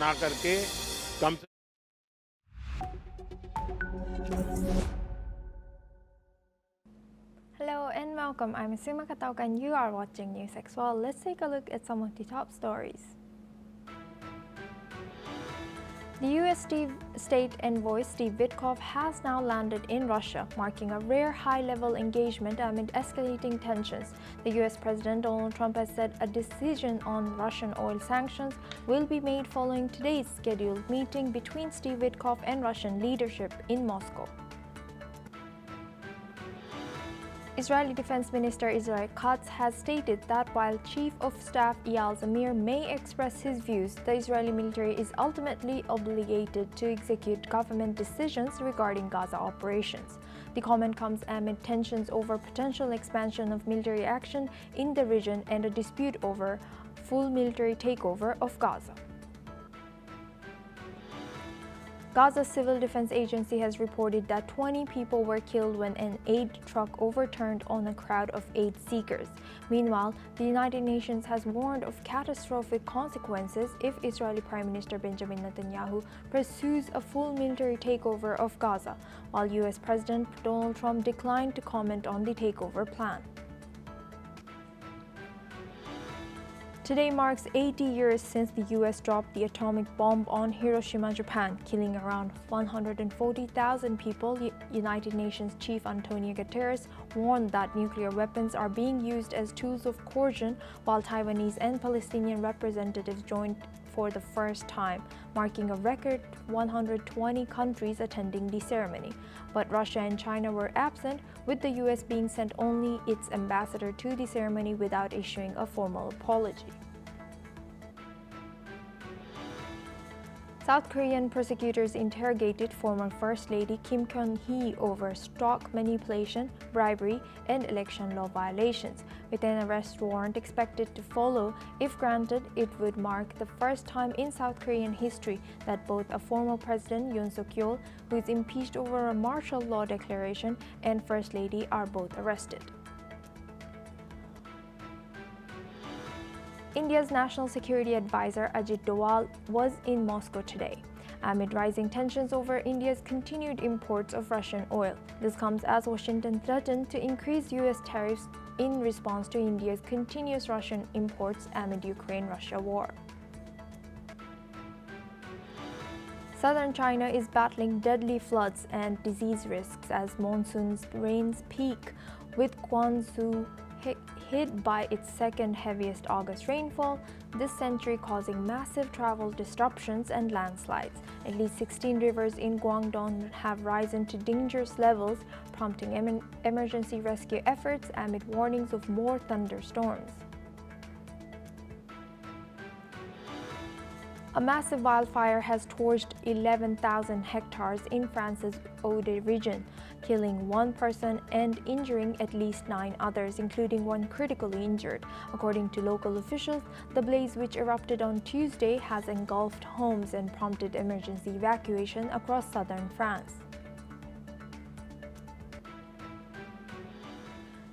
ना करके कम से Hello and welcome. I'm Sima Katauka and you are watching NewsX. Well, let's take a look at some of the top stories. The U.S. State Envoy Steve Witkoff has now landed in Russia, marking a rare high-level engagement amid escalating tensions. The U.S. President Donald Trump has said a decision on Russian oil sanctions will be made following today's scheduled meeting between Steve Witkoff and Russian leadership in Moscow. Israeli Defense Minister Israel Katz has stated that while Chief of Staff Eyal Zamir may express his views, the Israeli military is ultimately obligated to execute government decisions regarding Gaza operations. The comment comes amid tensions over potential expansion of military action in the region and a dispute over full military takeover of Gaza. Gaza's Civil Defense Agency has reported that 20 people were killed when an aid truck overturned on a crowd of aid seekers. Meanwhile, the United Nations has warned of catastrophic consequences if Israeli Prime Minister Benjamin Netanyahu pursues a full military takeover of Gaza, while U.S. President Donald Trump declined to comment on the takeover plan. Today marks 80 years since the U.S. dropped the atomic bomb on Hiroshima, Japan, killing around 140,000 people. United Nations Chief Antonio Guterres warned that nuclear weapons are being used as tools of coercion, while Taiwanese and Palestinian representatives joined for the first time, marking a record 120 countries attending the ceremony. But Russia and China were absent, with the U.S. being sent only its ambassador to the ceremony without issuing a formal apology. South Korean prosecutors interrogated former First Lady Kim Kyung-hee over stock manipulation, bribery, and election law violations. With an arrest warrant expected to follow, if granted, it would mark the first time in South Korean history that both a former President Yoon Suk-yeol, who is impeached over a martial law declaration, and First Lady are both arrested. India's National Security Advisor Ajit Doval was in Moscow today, amid rising tensions over India's continued imports of Russian oil. This comes as Washington threatened to increase U.S. tariffs in response to India's continuous Russian imports amid Ukraine-Russia war. Southern China is battling deadly floods and disease risks as monsoon rains peak, with Guangzhou hit by its second heaviest August rainfall this century, causing massive travel disruptions and landslides. At least 16 rivers in Guangdong have risen to dangerous levels, prompting emergency rescue efforts amid warnings of more thunderstorms. A massive wildfire has torched 11,000 hectares in France's Aude region, killing one person and injuring at least 9 others, including one critically injured. According to local officials, the blaze, which erupted on Tuesday, has engulfed homes and prompted emergency evacuation across southern France.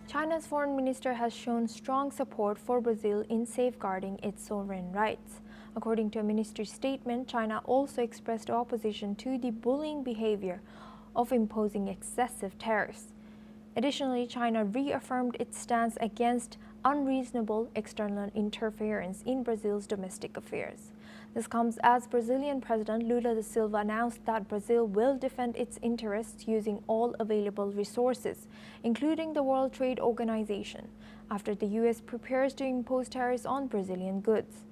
China's foreign minister has shown strong support for Brazil in safeguarding its sovereign rights. According to a ministry statement, China also expressed opposition to the bullying behavior of imposing excessive tariffs. Additionally, China reaffirmed its stance against unreasonable external interference in Brazil's domestic affairs. This comes as Brazilian President Lula da Silva announced that Brazil will defend its interests using all available resources, including the World Trade Organization, after the U.S. prepares to impose tariffs on Brazilian goods.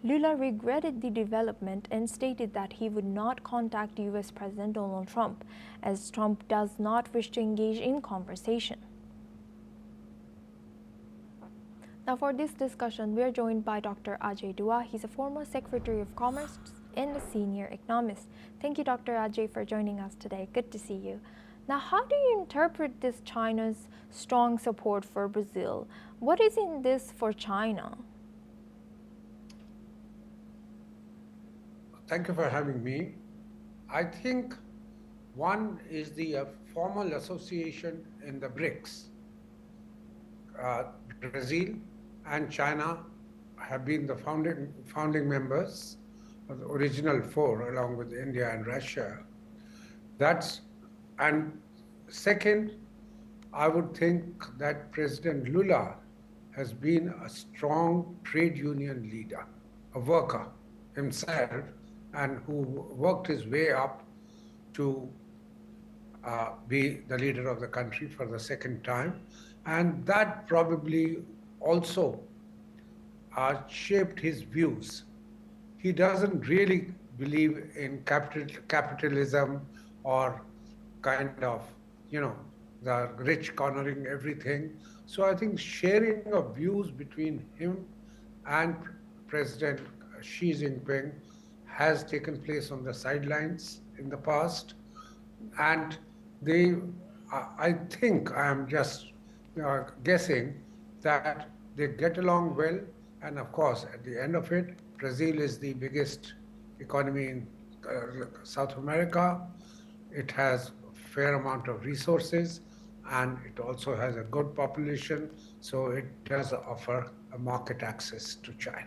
Lula regretted the development and stated that he would not contact U.S. President Donald Trump, as Trump does not wish to engage in conversation. Now for this discussion, we are joined by Dr. Ajay Dua. He's a former Secretary of Commerce and a senior economist. Thank you, Dr. Ajay, for joining us today. Good to see you. Now, how do you interpret this China's strong support for Brazil? What is in this for China? Thank you for having me. I think one is the formal association in the BRICS. Brazil and China have been the founding members the original four, along with India and Russia. And second, I would think that President Lula has been a strong trade union leader, a worker himself, and who worked his way up to be the leader of the country for the second time. And that probably also shaped his views. He doesn't really believe in capitalism or kind of, the rich cornering everything. So I think sharing of views between him and President Xi Jinping has taken place on the sidelines in the past. And I think, I'm just guessing, that they get along well. And of course, at the end of it, Brazil is the biggest economy in South America. It has a fair amount of resources, and it also has a good population, so it does offer a market access to China.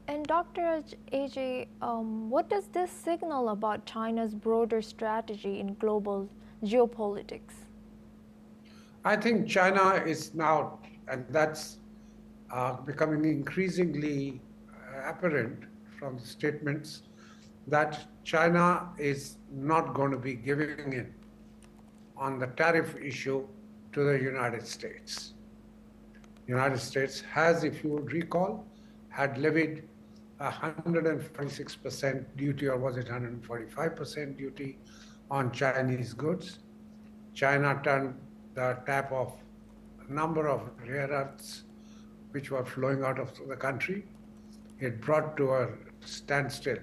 And Dr. AJ, what does this signal about China's broader strategy in global geopolitics? I think China is now, and that's becoming increasingly apparent from the statements, that China is not going to be giving in on the tariff issue to the United States. The United States has, if you would recall, had levied 146% duty, or was it 145% duty, on Chinese goods. China turned the tap off a number of rare earths which were flowing out of the country. It brought to a standstill,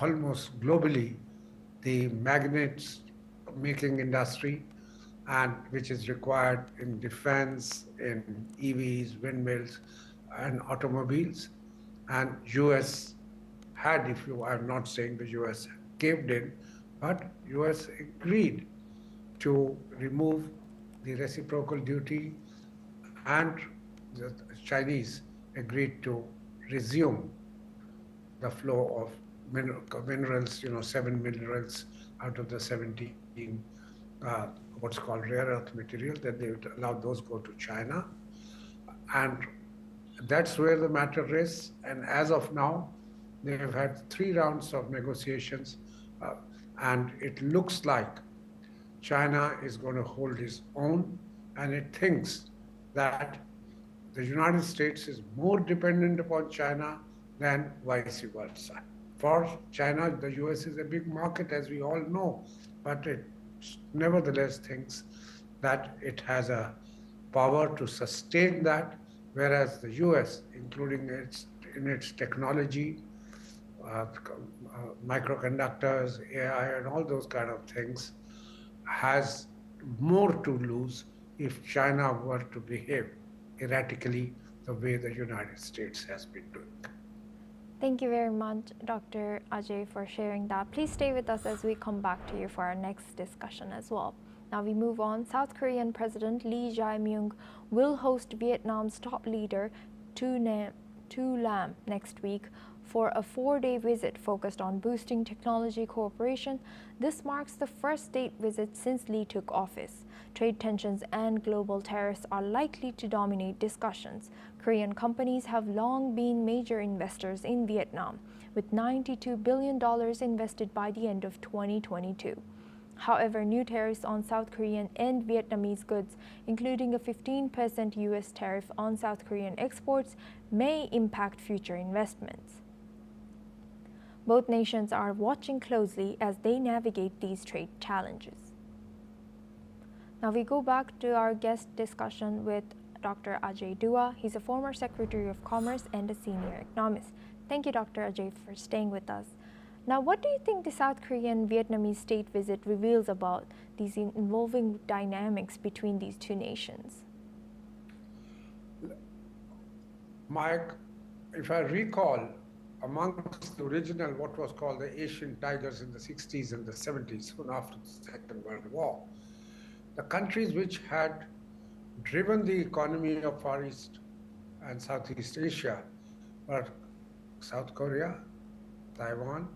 almost globally, the magnets making industry, and which is required in defense, in EVs, windmills, and automobiles. And US had, I'm not saying the US caved in, but US agreed to remove the reciprocal duty, and the Chinese agreed to resume the flow of minerals, 7 minerals out of the 17, what's called rare earth material, that they would allow those go to China. And that's where the matter is. And as of now, they have had 3 rounds of negotiations, and it looks like China is going to hold its own, and it thinks that the United States is more dependent upon China than vice versa. For China, the US is a big market, as we all know, but it nevertheless thinks that it has a power to sustain that, whereas the US, including in its technology, microconductors, AI, and all those kind of things, has more to lose if China were to behave erratically the way the United States has been doing. Thank you very much, Dr. Ajay, for sharing that. Please stay with us as we come back to you for our next discussion as well. Now we move on. South Korean President Lee Jae-myung will host Vietnam's top leader Tu Lam next week for a 4-day visit focused on boosting technology cooperation. This marks the first state visit since Lee took office. Trade tensions and global tariffs are likely to dominate discussions. Korean companies have long been major investors in Vietnam, with $92 billion invested by the end of 2022. However, new tariffs on South Korean and Vietnamese goods, including a 15% US tariff on South Korean exports, may impact future investments. Both nations are watching closely as they navigate these trade challenges. Now we go back to our guest discussion with Dr. Ajay Dua. He's a former Secretary of Commerce and a senior economist. Thank you, Dr. Ajay, for staying with us. Now, what do you think the South Korean-Vietnamese state visit reveals about these evolving dynamics between these two nations? Mike, if I recall, amongst the original, what was called the Asian Tigers in the 60s and the 70s, soon after the Second World War, the countries which had driven the economy of Far East and Southeast Asia were South Korea, Taiwan.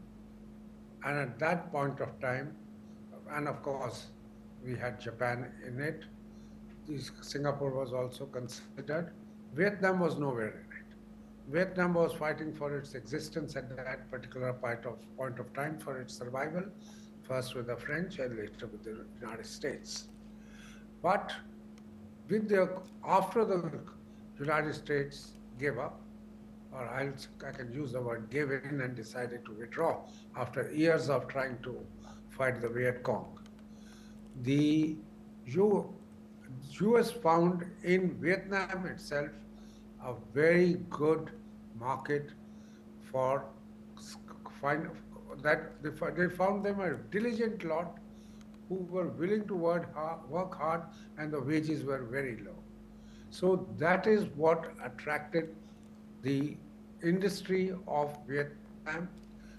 And at that point of time, and of course, we had Japan in it. Singapore was also considered. Vietnam was nowhere in it. Vietnam was fighting for its existence at that particular point of time for its survival, first with the French and later with the United States. But after the United States gave up, or I can use the word gave in and decided to withdraw after years of trying to fight the Viet Cong, the US found in Vietnam itself a very good market for that. They found them a diligent lot who were willing to work hard, and the wages were very low. So that is what attracted the industry of Vietnam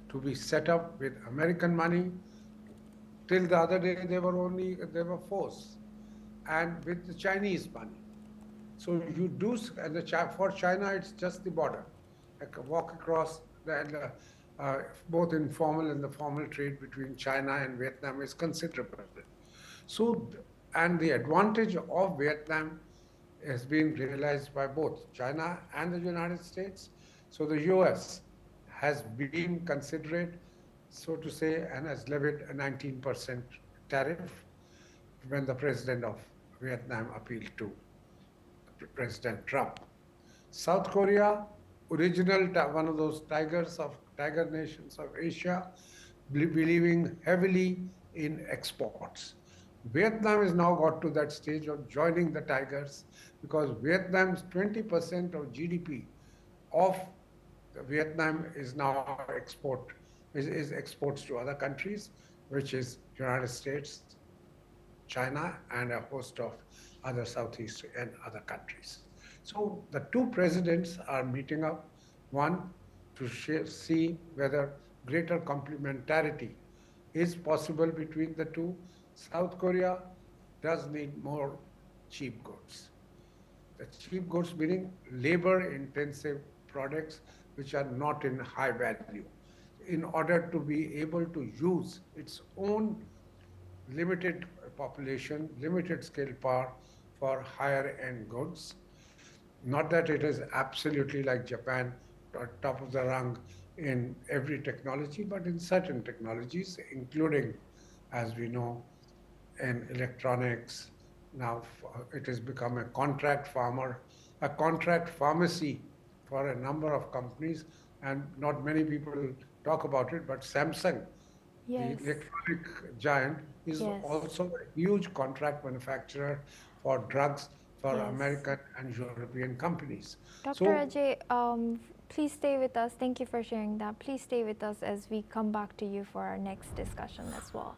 to be set up with American money. Till the other day, they were forced, and with the Chinese money. So you do, and for China, it's just the border. Like a walk across, both informal and the formal trade between China and Vietnam is considerable. So, and the advantage of Vietnam has been realized by both China and the United States. So the US has been considerate, so to say, and has levied a 19% tariff when the president of Vietnam appealed to President Trump. South Korea, original one of those tiger nations of Asia, believing heavily in exports. Vietnam has now got to that stage of joining the tigers because Vietnam's 20% of GDP of Vietnam is now exports to other countries, which is United States, China, and a host of other Southeast and other countries. So the two presidents are meeting up, one to see whether greater complementarity is possible between the two. South Korea does need more cheap goods. The cheap goods meaning labor-intensive products which are not in high value, in order to be able to use its own limited population, limited scale power for higher end goods. Not that it is absolutely like Japan, top of the rung in every technology, but in certain technologies, including, as we know, in electronics. Now it has become a contract pharmacy for a number of companies, and not many people talk about it, but Samsung, Yes. the electronic giant, is Yes. also a huge contract manufacturer for drugs for Yes. American and European companies. Dr. Ajay, please stay with us. Thank you for sharing that. Please stay with us as we come back to you for our next discussion as well.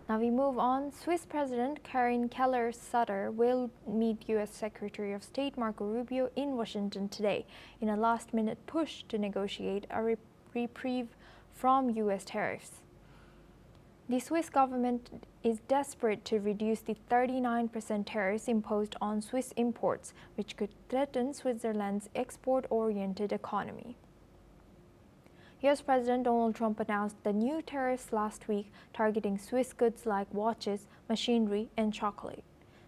Now we move on. Swiss President Karin Keller-Sutter will meet U.S. Secretary of State Marco Rubio in Washington today in a last-minute push to negotiate a reprieve from U.S. tariffs. The Swiss government is desperate to reduce the 39% tariffs imposed on Swiss imports, which could threaten Switzerland's export-oriented economy. U.S. President Donald Trump announced the new tariffs last week, targeting Swiss goods like watches, machinery, and chocolate.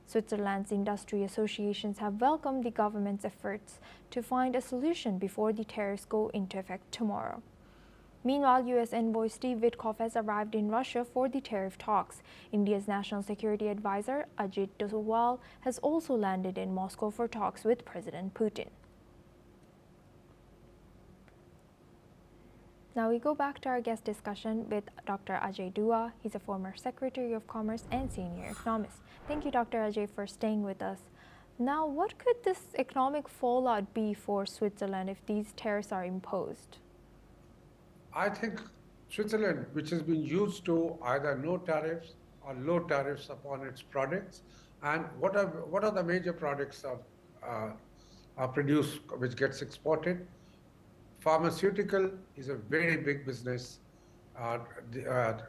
Switzerland's industry associations have welcomed the government's efforts to find a solution before the tariffs go into effect tomorrow. Meanwhile, U.S. envoy Steve Witkoff has arrived in Russia for the tariff talks. India's National Security Advisor Ajit Doval has also landed in Moscow for talks with President Putin. Now we go back to our guest discussion with Dr. Ajay Dua. He's a former Secretary of Commerce and senior economist. Thank you, Dr. Ajay, for staying with us. Now, what could this economic fallout be for Switzerland if these tariffs are imposed? I think Switzerland, which has been used to either no tariffs or low tariffs upon its products, and what are the major products are produced which gets exported? Pharmaceutical is a very big business.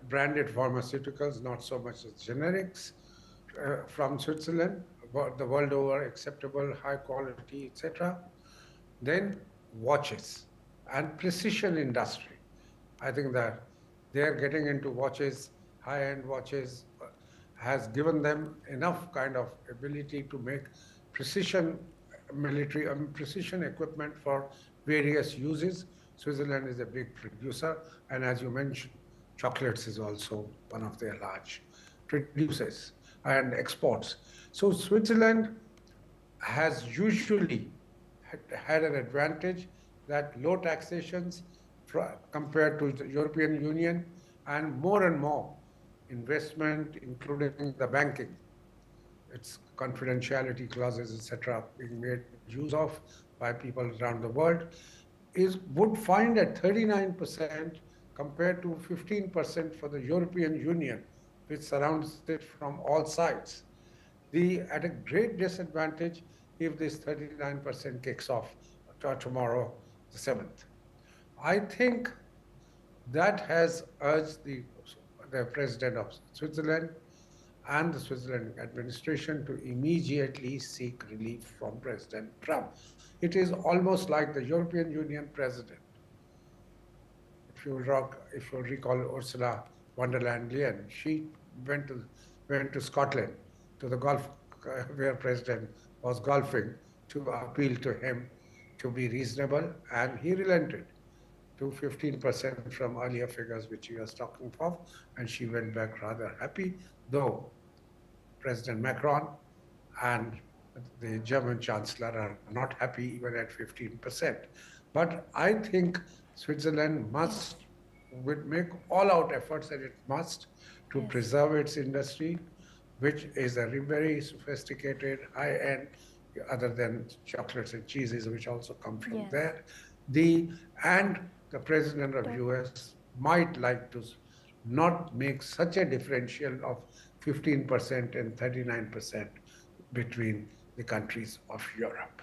Branded pharmaceuticals, not so much as generics, from Switzerland, the world over acceptable, high quality, etc. Then watches and precision industry. I think that they're getting into watches, high-end watches, has given them enough kind of ability to make precision military, precision equipment for various uses. Switzerland is a big producer, and as you mentioned, chocolates is also one of their large producers and exports. So Switzerland has usually had an advantage that low taxations compared to the European Union, and more investment, including the banking. Its confidentiality clauses, etc., being made use of by people around the world, would find at 39% compared to 15% for the European Union, which surrounds it from all sides. At a great disadvantage if this 39% kicks off tomorrow, the 7th. I think that has urged the president of Switzerland and the Switzerland administration to immediately seek relief from President Trump. It is almost like the European Union president. If you recall Ursula von der Leyen, she went to Scotland, to the Gulf, where President was golfing, to appeal to him to be reasonable, and he relented to 15% from earlier figures which he was talking of, and she went back rather happy, though President Macron and the German Chancellor are not happy even at 15%. But I think Switzerland would make all-out efforts, and it must, to preserve its industry, which is a very sophisticated, high-end, other than chocolates and cheeses, which also come from there. And the president of US might like to not make such a differential of 15% and 39% between the countries of Europe.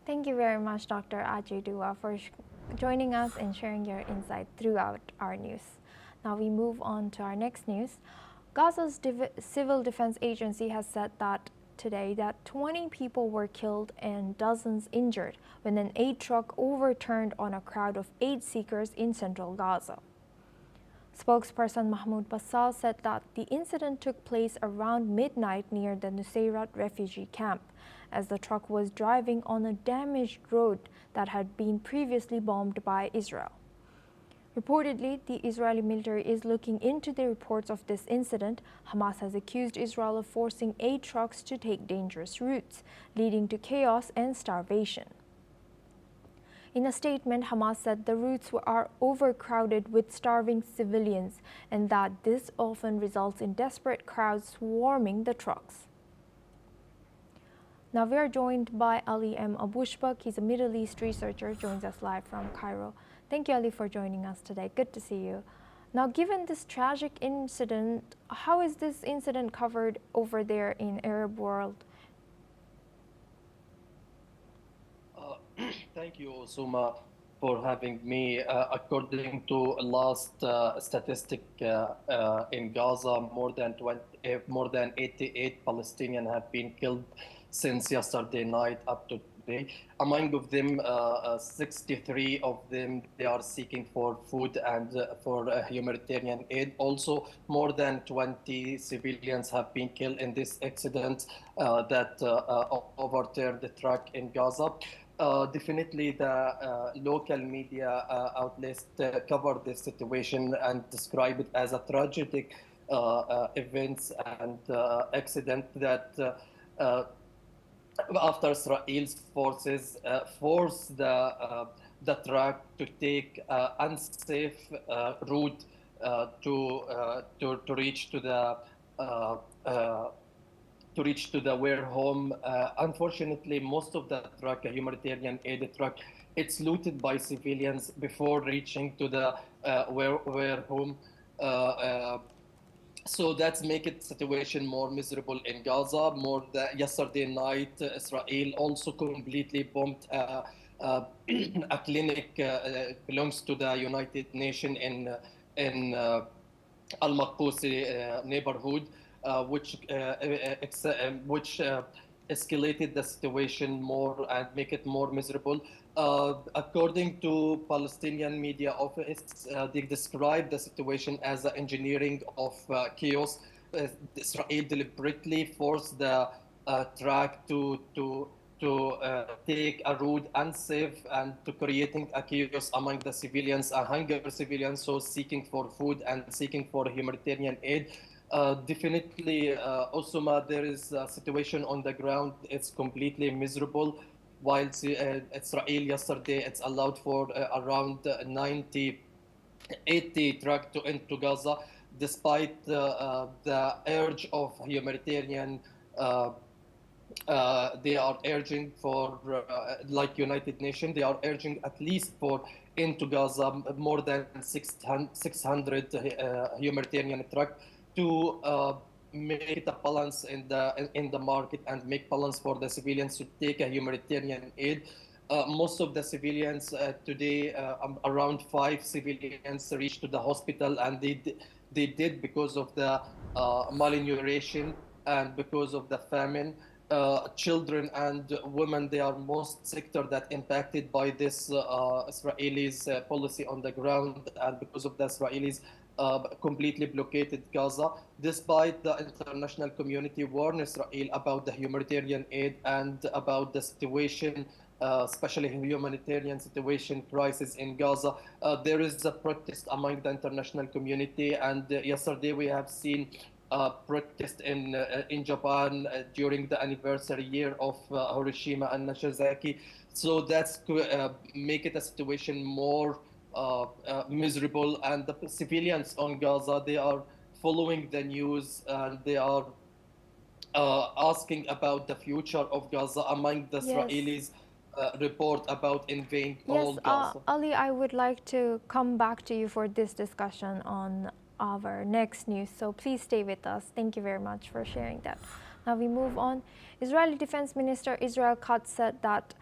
Thank you very much, Dr. Ajay Dua, for joining us and sharing your insight throughout our news. Now we move on to our next news. Gaza's Civil Defense Agency has said that today that 20 people were killed and dozens injured when an aid truck overturned on a crowd of aid seekers in central Gaza. Spokesperson Mahmoud Bassal said that the incident took place around midnight near the Nusayrat refugee camp, as the truck was driving on a damaged road that had been previously bombed by Israel. Reportedly, the Israeli military is looking into the reports of this incident. Hamas has accused Israel of forcing aid trucks to take dangerous routes, leading to chaos and starvation. In a statement, Hamas said the routes are overcrowded with starving civilians and that this often results in desperate crowds swarming the trucks. Now we are joined by Ali M. Abushbak. He's a Middle East researcher, joins us live from Cairo. Thank you, Ali, for joining us today. Good to see you. Now, given this tragic incident, how is this incident covered over there in Arab world? Thank you, Suma, for having me. According to last statistic in Gaza, more than 88 Palestinians have been killed since yesterday night up to today. Among of them, 63 of them, they are seeking for food and for humanitarian aid. Also, more than 20 civilians have been killed in this accident that overturned the truck in Gaza. Definitely the local media outlets covered this situation and describe it as a tragic event and accident that after Israel's forces forced the truck to take unsafe route to reach to the where home. Unfortunately, most of the truck, a humanitarian aid truck, it's looted by civilians before reaching to the where home. So that's make it situation more miserable in Gaza. Yesterday night, Israel also completely bombed a clinic belongs to the United Nations in Al-Maqousi neighborhood, which escalated the situation more and make it more miserable. According to Palestinian media office, they describe the situation as an engineering of chaos. Israel deliberately forced the track to take a route unsafe and to creating a chaos among the civilians, a hunger civilians, so seeking for food and seeking for humanitarian aid. Definitely, Osama, there is a situation on the ground. It's completely miserable. While Israel yesterday, it's allowed for around 90, 80 truck to into Gaza, despite the urge of humanitarian. They are urging for, like United Nations, they are urging at least for into Gaza more than 600 humanitarian truck to make a balance in the market and make balance for the civilians to take a humanitarian aid. Most of the civilians today, around 5 civilians reached to the hospital, and they did because of the malnutrition and because of the famine. Children and women, they are most sector that impacted by this Israelis policy on the ground, and because of the Israelis completely blockaded Gaza, despite the international community warned Israel about the humanitarian aid and about the situation, especially humanitarian situation crisis in Gaza. There is a protest among the international community, and yesterday we have seen protest in Japan during the anniversary year of Hiroshima and Nagasaki. So that's make it a situation more miserable. And the civilians on Gaza, they are following the news and they are asking about the future of Gaza among the Yes. Israelis. Report about invading all Yes, Gaza. Ali, I would like to come back to you for this discussion on our next news. So please stay with us. Thank you very much for sharing that. Now we move on. Israeli Defense Minister Israel Katz said that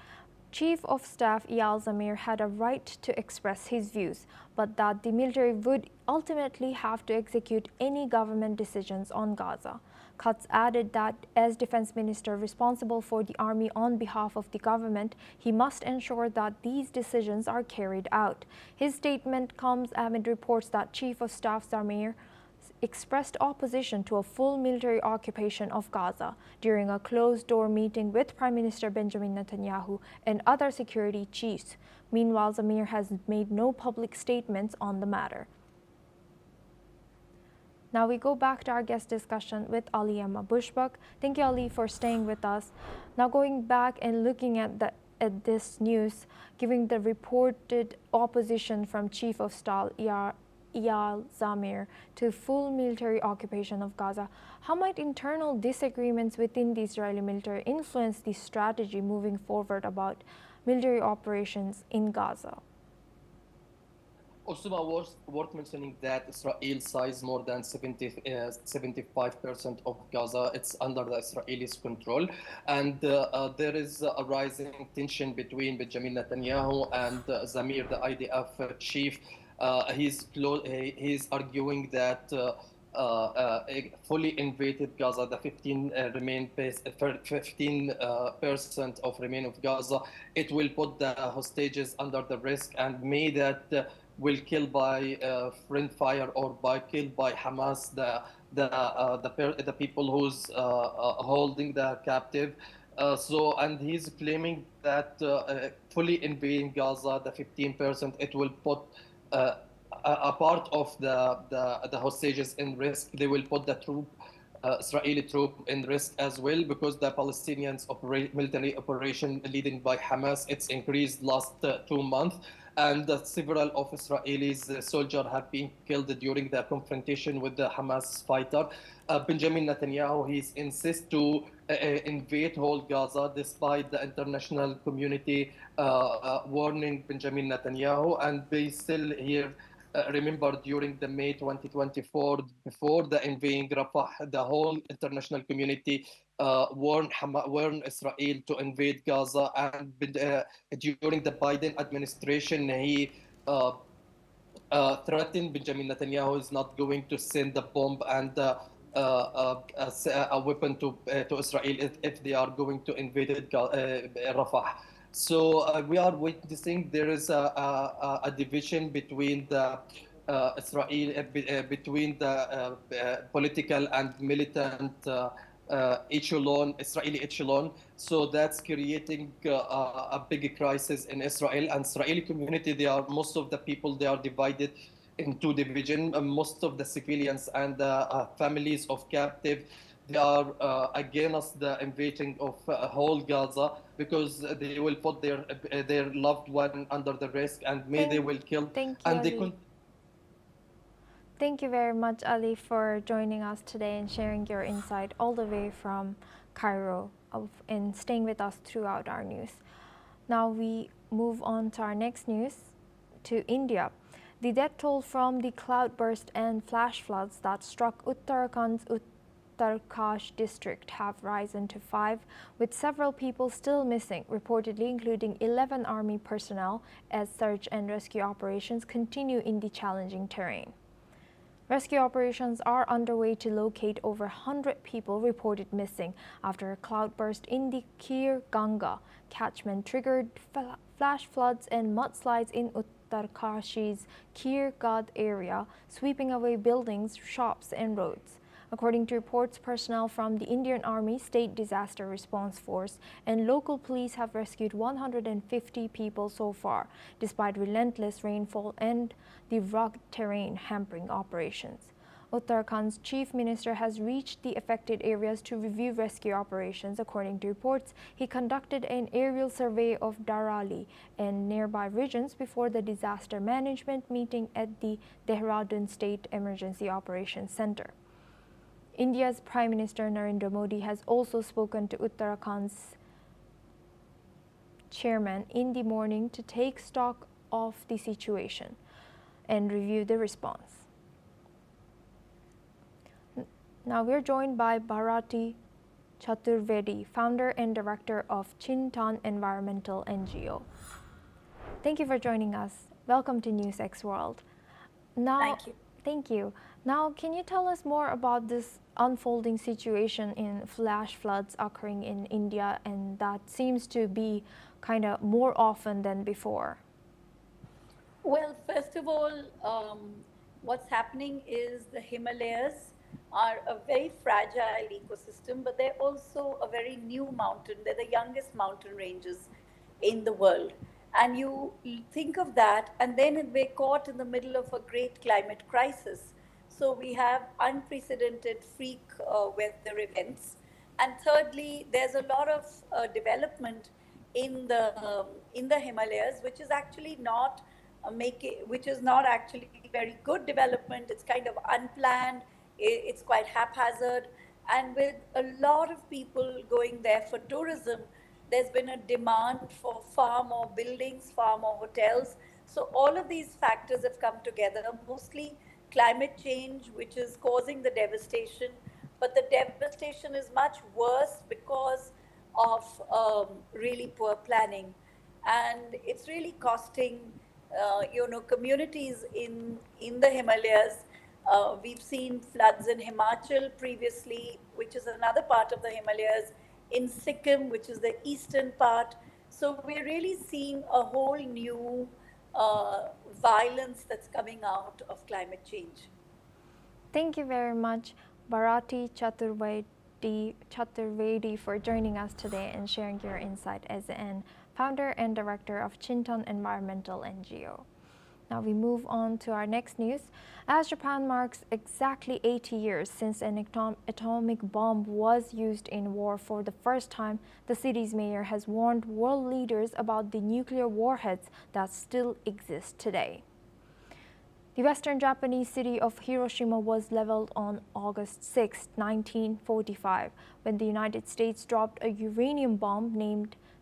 Chief of Staff Eyal Zamir had a right to express his views, but that the military would ultimately have to execute any government decisions on Gaza. Katz added that as defense minister responsible for the army on behalf of the government, he must ensure that these decisions are carried out. His statement comes amid reports that Chief of Staff Zamir expressed opposition to a full military occupation of Gaza during a closed-door meeting with Prime Minister Benjamin Netanyahu and other security chiefs. Meanwhile, Zamir has made no public statements on the matter. Now we go back to our guest discussion with Ali Emma Bushbuck. Thank you, Ali, for staying with us. Now going back and looking at this news, giving the reported opposition from Chief of Staff Eyal Zamir to full military occupation of Gaza, how might internal disagreements within the Israeli military influence the strategy moving forward about military operations in Gaza? Also, worth mentioning that Israel size more than 75% of Gaza. It's under the Israelis' control, and there is a rising tension between Benjamin Netanyahu and Zamir, the IDF chief. He's arguing that fully invaded Gaza, the 15% of remain of Gaza, it will put the hostages under the risk, and may that will kill by friend fire or by killed by Hamas the people who's holding the captive. And he's claiming that fully invading Gaza, the 15%, it will put a part of the hostages in risk. They will put the Israeli troop in risk as well, because the Palestinians military operation leading by Hamas, it's increased last 2 months, and several of Israelis soldiers have been killed during the confrontation with the Hamas fighter. Benjamin Netanyahu, he insists to invade whole Gaza despite the international community warning Benjamin Netanyahu, and they still here. Remember, during the May 2024, before the invading Rafah, the whole international community warned Israel to invade Gaza. And during the Biden administration, he threatened Benjamin Netanyahu is not going to send a bomb and a weapon to Israel if they are going to invade Rafah. So we are witnessing there is a division between the between the political and militant Israeli echelon. So that's creating a big crisis in Israel. And Israeli community, most of the people, they are divided in two divisions. Most of the civilians and the families of captive, they are against the invasion of whole Gaza, because they will put their loved one under the risk, and they will kill. Thank you, And Ali. Thank you very much, Ali, for joining us today and sharing your insight all the way from Cairo and staying with us throughout our news. Now we move on to our next news, to India. The death toll from the cloudburst and flash floods that struck Uttarakhand's Uttarakhand district have risen to 5, with several people still missing, reportedly including 11 army personnel, as search and rescue operations continue in the challenging terrain. Rescue operations are underway to locate over 100 people reported missing after a cloudburst in the Kir Ganga catchment triggered flash floods and mudslides in Uttarakhand's Kir Gad area, sweeping away buildings, shops and roads. According to reports, personnel from the Indian Army, State Disaster Response Force, and local police have rescued 150 people so far, despite relentless rainfall and the rugged terrain hampering operations. Uttarakhand's chief minister has reached the affected areas to review rescue operations. According to reports, he conducted an aerial survey of Darali and nearby regions before the disaster management meeting at the Dehradun State Emergency Operations Center. India's Prime Minister Narendra Modi has also spoken to Uttarakhand's chairman in the morning to take stock of the situation and review the response. Now we're joined by Bharati Chaturvedi, founder and director of Chintan Environmental NGO. Thank you for joining us. Welcome to NewsX World. Now, thank you. Thank you. Now, can you tell us more about this unfolding situation in flash floods occurring in India, and that seems to be kind of more often than before? Well, first of all, what's happening is the Himalayas are a very fragile ecosystem, but they're also a very new mountain. They're the youngest mountain ranges in the world. And you think of that, and then we're caught in the middle of a great climate crisis. So we have unprecedented freak weather events. And thirdly, there's a lot of development in the Himalayas, which is actually not which is not actually very good development. It's kind of unplanned. It's quite haphazard. And with a lot of people going there for tourism, there's been a demand for far more buildings, far more hotels. So all of these factors have come together, mostly climate change, which is causing the devastation. But the devastation is much worse because of really poor planning. And it's really costing, communities in the Himalayas. We've seen floods in Himachal previously, which is another part of the Himalayas, in Sikkim, which is the eastern part. So we're really seeing a whole new violence that's coming out of climate change. Thank you very much, Bharati Chaturvedi, for joining us today and sharing your insight as an founder and director of Chintan Environmental NGO. Now we move on to our next news. As Japan marks exactly 80 years since an atomic bomb was used in war for the first time, the city's mayor has warned world leaders about the nuclear warheads that still exist today. The western Japanese city of Hiroshima was leveled on August 6, 1945, when the United States dropped a uranium bomb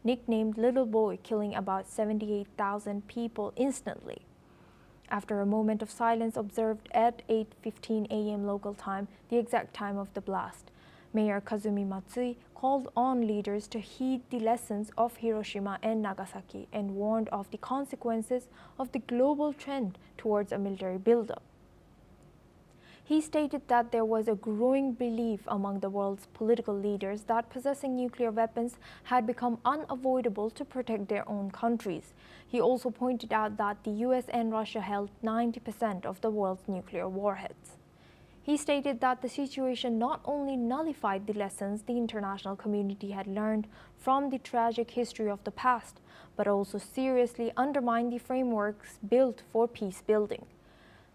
nicknamed Little Boy, killing about 78,000 people instantly. After a moment of silence observed at 8:15 a.m. local time, the exact time of the blast, Mayor Kazumi Matsui called on leaders to heed the lessons of Hiroshima and Nagasaki and warned of the consequences of the global trend towards a military buildup. He stated that there was a growing belief among the world's political leaders that possessing nuclear weapons had become unavoidable to protect their own countries. He also pointed out that the US and Russia held 90% of the world's nuclear warheads. He stated that the situation not only nullified the lessons the international community had learned from the tragic history of the past, but also seriously undermined the frameworks built for peace building.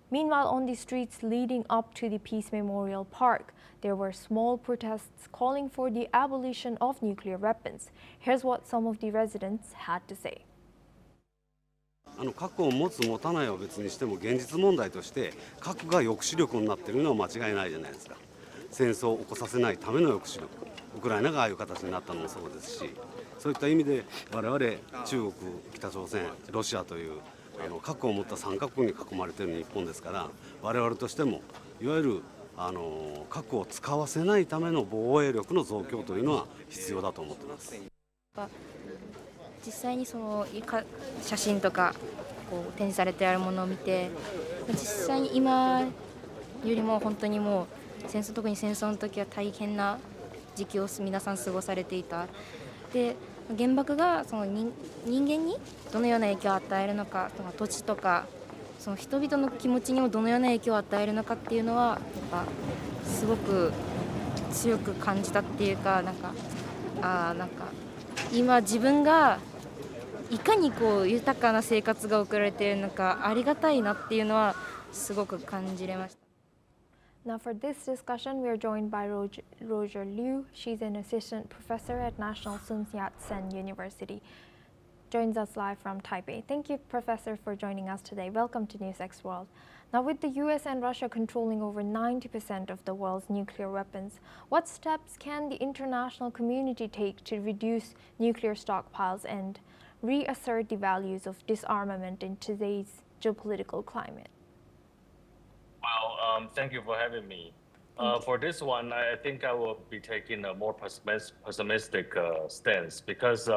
Meanwhile, on the streets leading up to the Peace Memorial Park, there were small protests calling for the abolition of nuclear weapons. Here's what some of the residents had to say. 核を持つ持たないは別にしても現実問題として核が抑止力になっているのは間違いないじゃないですか。戦争を起こさせないための抑止力、ウクライナがああいう形になったのもそうですし、そういった意味で我々中国、北朝鮮、ロシアという核を持った3カ国に囲まれている日本ですから、我々としてもいわゆる核を使わせないための防衛力の増強というのは必要だと思っています。実際にその写真とかこう展示されてあるものを見て、実際に今よりも本当にもう特に戦争の時は大変な時期を皆さん過ごされていた。で、原爆がその人間にどのような影響を与えるのか、土地とかその人々の気持ちにもどのような影響を与えるのかっていうのはやっぱすごく強く感じたっていうか、なんか今自分がいかにこう豊かな生活が送られているのかありがたいなっていうのはすごく感じれました。Now for this discussion, we are joined by Roger Liu. She's an assistant professor at National Sun Yat-sen University. Joins us live from Taipei. Thank you, Professor, for joining us today. Welcome to NewsX World. Now, with the US and Russia controlling over 90% of the world's nuclear weapons, what steps can the international community take to reduce nuclear stockpiles and reassert the values of disarmament in today's geopolitical climate? Well, thank you for having me. For this one, I think I will be taking a more pessimistic stance because,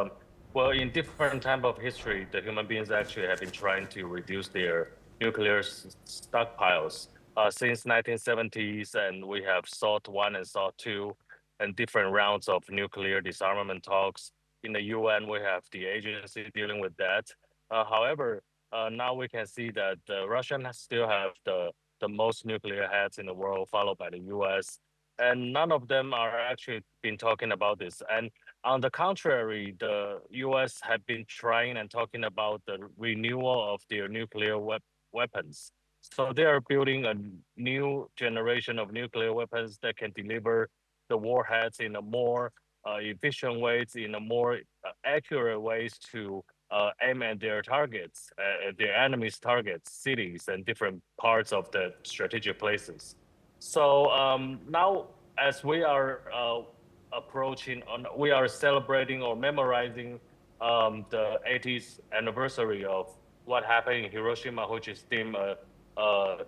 well, in different time of history, the human beings actually have been trying to reduce their nuclear stockpiles since 1970s, and we have SALT 1 and SALT 2 and different rounds of nuclear disarmament talks. In the UN, we have the agency dealing with that. However, now we can see that Russia still have the most nuclear heads in the world, followed by the US. And none of them are actually been talking about this. And on the contrary, the US have been trying and talking about the renewal of their nuclear weapons. So they are building a new generation of nuclear weapons that can deliver the warheads in a more efficient ways, in a more accurate ways to aim at their targets, their enemies' targets, cities, and different parts of the strategic places. So now, as we are we are celebrating or memorizing the 80th anniversary of what happened in Hiroshima, which is deemed a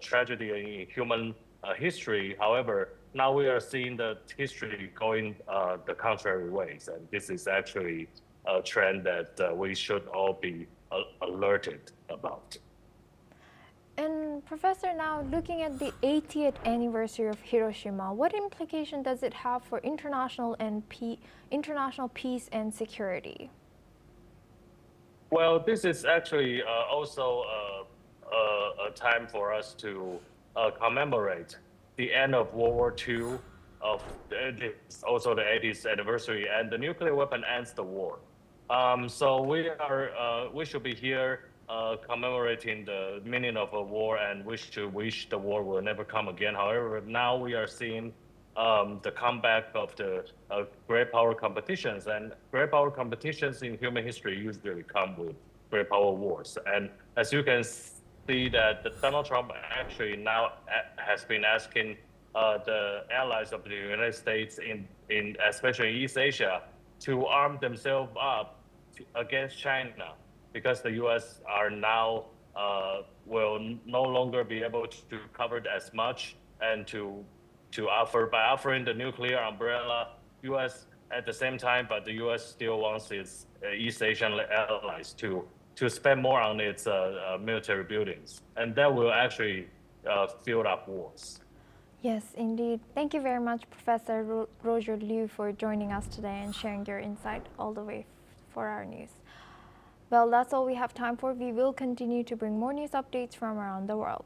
tragedy in human history. However, now we are seeing the history going the contrary ways, and this is actually a trend that we should all be alerted about. And Professor, now looking at the 80th anniversary of Hiroshima, what implication does it have for international peace and security? Well, this is actually also a time for us to commemorate the end of World War II. It's also the 80th anniversary, and the nuclear weapon ends the war. So we should be here commemorating the meaning of a war, and we should wish the war will never come again. However, now we are seeing the comeback of the great power competitions, and great power competitions in human history usually come with great power wars. And as you can see that Donald Trump actually now has been asking the allies of the United States in especially East Asia to arm themselves up against China, because the U.S. are now will no longer be able to cover it as much, and by offering the nuclear umbrella, U.S. at the same time, but the U.S. still wants its East Asian allies to spend more on its military buildings, and that will actually fill up wars. Yes, indeed. Thank you very much, Professor Roger Liu, for joining us today and sharing your insight all the way for our news. Well, that's all we have time for. We will continue to bring more news updates from around the world.